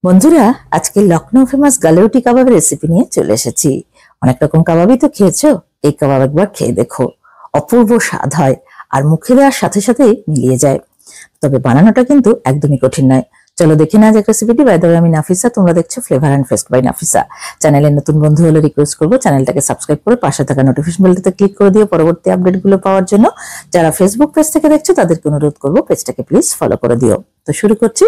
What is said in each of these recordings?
বন্ধুরা, আজকে লখনৌ ফেমাস গালেরুটি কাবাবের রেসিপি নিয়ে চলে এসেছি। অনেক রকম কাবাবই তো খেয়েছো, এই কাবাব একবার খেয়ে দেখো। অপূর্ব স্বাদ হয় আর মুখে দেওয়ার সাথে সাথেই মিলিয়ে যায়। তবে বানানোটা কিন্তু একদমই কঠিন নয়। চলো দেখে নেওয়া যাক রেসিপিটি। বাই দ্য ওয়ে, আমি নাফিসা, তোমরা দেখছো flavour and fest by Nafisa. চ্যানেলের নতুন বন্ধু হলে রিকোয়েস্ট করবো চ্যানেলটাকে সাবস্ক্রাইব করে পাশে থাকা নোটিফিকেশন বেলটাতে ক্লিক করে দিও পরবর্তী আপডেটগুলো পাওয়ার জন্য। যারা ফেসবুক পেজ থেকে দেখছো তাদেরকে অনুরোধ করবো পেজটাকে প্লিজ ফলো করে দিও। তো শুরু করছি।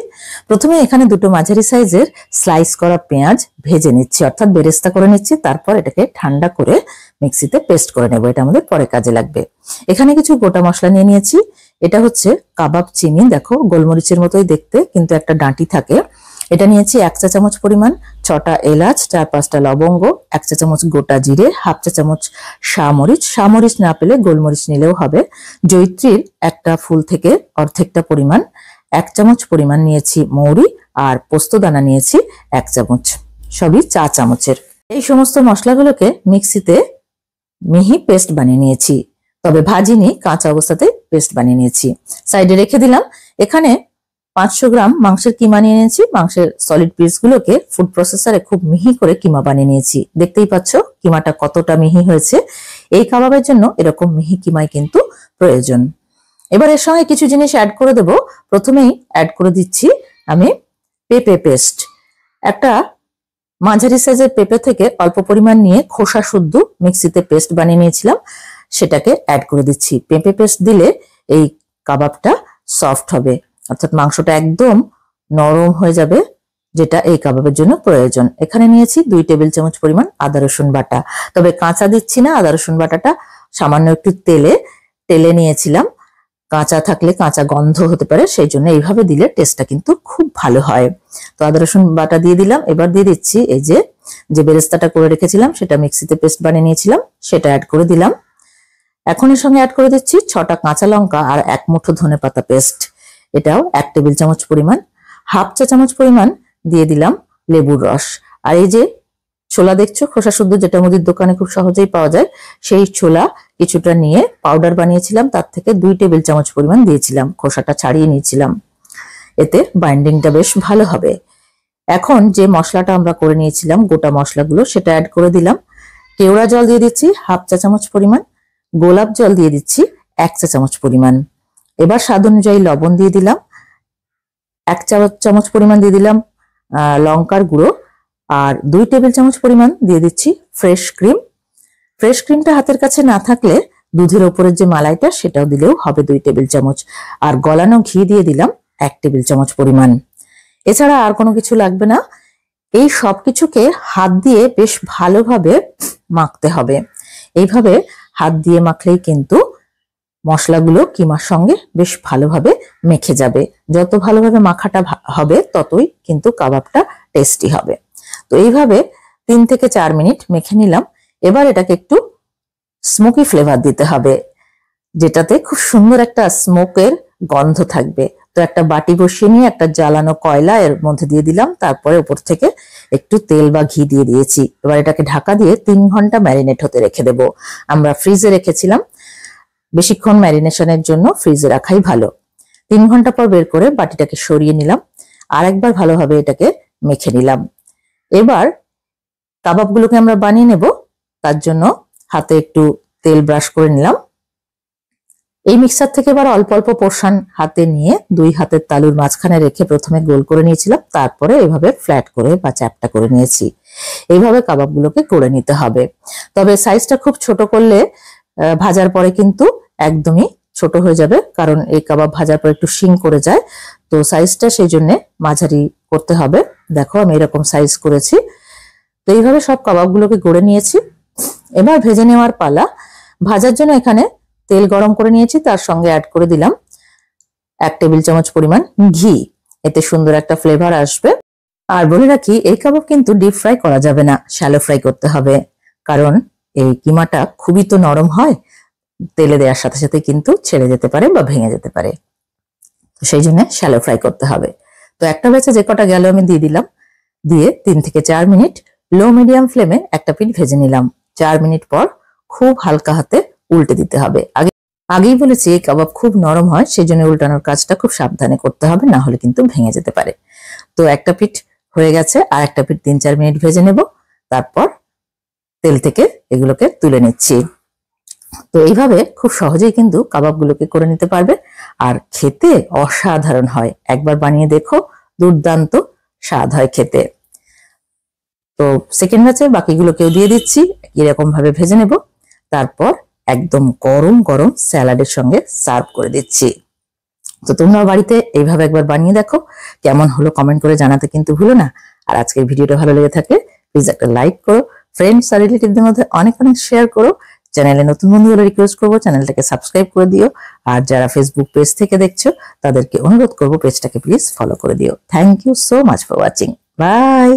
প্রথমে এখানে দুটো মাঝারি সাইজের স্লাইস করা পেঁয়াজ ভেজে নিচ্ছি, অর্থাৎ বেরেস্তা করে নিচ্ছি। তারপর এটাকে ঠান্ডা করে মিক্সিতে পেস্ট করে নেবো, এটা আমাদের পরে কাজে লাগবে। এখানে কিছু গোটা মশলা নিয়ে নিয়েছি। এটা হচ্ছে কাবাব চিনি, দেখো গোলমরিচের মতোই দেখতে, কিন্তু একটা ডাঁটি থাকে। এটা নিয়েছি 1 চা চামচ পরিমাণ, 6টা এলাচ, 4-5টা লবঙ্গ, 1 চা চামচ গোটা জিরে, হাফ চা চামচ শামরিচ না পেলে গোলমরিচ নিলেও হবে। জয়িত্রীর একটা ফুল থেকে অর্ধেকটা পরিমাণ, 1 চামচ পরিমাণ নিয়েছি মৌরি, আর পোস্তদানা নিয়েছি 1 চামচ, সবই চা চামচের। এই সমস্ত মশলাগুলোকে মিক্সিতে মিহি পেস্ট বানিয়ে নিয়েছি, তবে ভাজিনি, কাঁচা অবস্থাতে পেস্ট বানিয়ে নিয়েছি। সাইডে রেখে দিলাম। এখানে 500 গ্রাম মাংসের কিমা নিয়ে নিয়েছি। মাংসের সলিড পিসগুলোকে ফুড প্রসেসরে খুব মিহি করে কিমা বানিয়ে নিয়েছি। দেখতেই পাচ্ছ কিমাটা কতটা মিহি হয়েছে। এই কাবাবের জন্য এরকম মিহি কিমাই কিন্তু প্রয়োজন। এবার এর সঙ্গে কিছু জিনিস অ্যাড করে দেব। প্রথমেই অ্যাড করে দিচ্ছি আমি পেঁপে পেস্ট। একটা মাঝারি সাইজের পেঁপে থেকে অল্প পরিমাণ নিয়ে খোসা শুদ্ধ মিক্সিতে পেস্ট বানিয়ে নিয়েছিলাম, সেটাকে অ্যাড করে দিচ্ছি। পেঁপে পেস্ট দিলে এই কাবাবটা সফট হবে, অর্থাৎ মাংসটা একদম নরম হয়ে যাবে, যেটা এই কাবাবের জন্য প্রয়োজন। এখানে নিয়েছি 2 টেবিল চামচ পরিমাণ আদা রসুন বাটা, তবে কাঁচা দিচ্ছি না। আদা রসুন বাটাটা সামান্য একটু তেলে নিয়েছিলাম। কাঁচা থাকলে কাঁচা গন্ধ হতে পারে, সেই জন্য এইভাবে দিলে টেস্টটা কিন্তু খুব ভালো হয়। তো আদা রসুন বাটা দিয়ে দিলাম। এবার দিয়ে দিচ্ছি এই যে বেরেস্তাটা করে রেখেছিলাম, সেটা মিক্সিতে পেস্ট বানিয়ে নিয়েছিলাম, সেটা অ্যাড করে দিলাম। এখন এর সঙ্গে অ্যাড করে দিচ্ছি 6টা কাঁচা লঙ্কা আর 1 মুঠো ধনেপাতা পেস্ট, এটাও 1 টেবিল চামচ পরিমাণ। হাফ চা চামচ পরিমাণ দিয়ে দিলাম লেবুর রস। আর এই যে ছোলা দেখছো খোসা শুদ্ধ, যেটা মুদির দোকানে খুব সহজেই পাওয়া যায়, সেই ছোলা কিছুটা নিয়ে পাউডার বানিয়েছিলাম, তার থেকে 2 টেবিল চামচ পরিমাণ দিয়েছিলাম, খোসাটা ছাড়িয়ে নিয়েছিলাম। এতে বাইন্ডিংটা বেশ ভালো হবে। এখন যে মশলাটা আমরা করে নিয়েছিলাম গোটা মশলাগুলো, সেটা অ্যাড করে দিলাম। কেওড়া জল দিয়ে দিচ্ছি হাফ চা চামচ পরিমাণ, গোলাপ জল দিয়ে দিচ্ছি 1 চা চামচ পরিমাণ। এবার স্বাদ অনুযায়ী লবণ দিয়ে দিলাম। 1 চা চামচ পরিমাণ দিয়ে দিলাম লঙ্কার গুঁড়ো, আর 2 টেবিল চামচ পরিমাণ দিয়ে দিচ্ছি ফ্রেশ ক্রিম। ফ্রেশ ক্রিমটা হাতের কাছে না থাকলে দুধের ওপরের যে মালাইটা, সেটাও দিলেও হবে 2 টেবিল চামচ। আর গলানো ঘি দিয়ে দিলাম 1 টেবিল চামচ পরিমাণ। এছাড়া আর কোনো কিছু লাগবে না। এই সব কিছুকে হাত দিয়ে বেশ ভালোভাবে মাখতে হবে। এইভাবে হাত দিয়ে মাখলেই কিন্তু মশলাগুলো কিমার সঙ্গে বেশ ভালোভাবে মেখে যাবে। যত ভালোভাবে মাখাটা হবে ততই কিন্তু কাবাবটা টেস্টি হবে। তো এইভাবে 3 থেকে 4 মিনিট মেখে নিলাম। এবার এটাকে একটু স্মোকি ফ্লেভার দিতে হবে, যেটাতে খুব সুন্দর একটা স্মোকের গন্ধ থাকবে। তো একটা বাটি বসিয়ে নিয়ে একটা জ্বালানো কয়লা এর মধ্যে দিয়ে দিলাম, তারপরে উপর থেকে একটু তেল বা ঘি দিয়ে দিয়েছি। এবার এটাকে ঢাকা দিয়ে 3 ঘন্টা ম্যারিনেট হতে রেখে দেব। আমরা ফ্রিজে রেখেছিলাম, বেশিক্ষণ ম্যারিনেশনের জন্য ফ্রিজে রাখাই ভালো। 3 ঘন্টা পর বের করে বাটিটাকে সরিয়ে নিলাম, আর একবার ভালোভাবে এটাকে মেখে নিলাম। এবার কাবাবগুলোকে আমরা বানিয়ে নেব, তার জন্য হাতে একটু তেল ব্রাশ করে নিলাম। এই মিক্সার থেকে এবার অল্প অল্প পোর্শন হাতে নিয়ে 2 হাতের তালুর মাঝখানে রেখে প্রথমে গোল করে নিয়েছিলাম, তারপরে এভাবে ফ্ল্যাট করে বা চ্যাপটা করে নিয়েছি। এইভাবে কাবাবগুলোকে করে নিতে হবে। তবে সাইজটা খুব ছোট করলে ভাজার পরে কিন্তু একদমই ছোট হয়ে যাবে, কারণ এই কাবাব ভাজার পর একটু শিং করে যায়। তো সাইজটা সেই জন্য মাঝারি করতে হবে। দেখো আমি এরকম সাইজ করেছি। তো এইভাবে সব কাবাবগুলোকে গড়ে নিয়েছি। এবার ভেজে নেওয়ার পালা। ভাজার জন্য এখানে তেল গরম করে নিয়েছি, তার সঙ্গে অ্যাড করে দিলাম 1 টেবিল চামচ পরিমাণ ঘি, এতে সুন্দর একটা ফ্লেভার আসবে। আর বলে রাখি, এই কাবাব কিন্তু ডিপ ফ্রাই করা যাবে না, শ্যালো ফ্রাই করতে হবে, কারণ এই কিমাটা খুবই তো নরম হয়, তেলে দেওয়ার সাথে সাথে কিন্তু ছেড়ে যেতে পারে বা ভেঙে যেতে পারে। তো সেই জন্য শ্যালো ফ্রাই করতে হবে। তো একটা ব্যাচে যে কটা গেল আমি দিয়ে দিলাম, দিয়ে 3 থেকে 4 মিনিট লো মিডিয়াম ফ্লেমে একটা পিঠ ভেজে নিলাম। 4 মিনিট পর খুব হালকা হাতে উল্টে দিতে হবে। আগেই বলেছি এই কাবাব খুব নরম হয়, সেই জন্য উল্টানোর কাজটা খুব সাবধানে করতে হবে, না হলে কিন্তু ভেঙে যেতে পারে। তো একটা পিঠ হয়ে গেছে, আর একটা পিঠ 3-4 মিনিট ভেজে নেব। তারপর তেল থেকে এগুলোকে তুলে নিচ্ছি। তো এইভাবে খুব সহজেই কিন্তু কাবাবগুলোকে করে নিতে পারবে, আর খেতে অসাধারণ হয়। একবার বানিয়ে দেখো, দুর্দান্ত স্বাদ হয় খেতে। তো সেকেন্ড ব্যাচে বাকিগুলোকেও দিয়ে দিচ্ছি, এরকম ভাবে ভেজে নেব। তারপর একদম গরম গরম স্যালাডের সঙ্গে সার্ভ করে দিচ্ছি। তো তোমরা বাড়িতে এইভাবে একবার বানিয়ে দেখো, কেমন হলো কমেন্ট করে জানাতে কিন্তু ভুলো না। আর আজকের ভিডিওটা ভালো লেগে থাকলে প্লিজ একটা লাইক করো, ফ্রেন্ডস আর রিলেটিভদের মধ্যে অনেক অনেক শেয়ার করো। চ্যানেলে নতুন বন্ধু হলে রিকোয়েস্ট করবো চ্যানেলটাকে সাবস্ক্রাইব করে দিও। আর যারা ফেসবুক পেজ থেকে দেখছো তাদেরকে অনুরোধ করবো পেজটাকে প্লিজ ফলো করে দিও। Thank you so much for watching. By.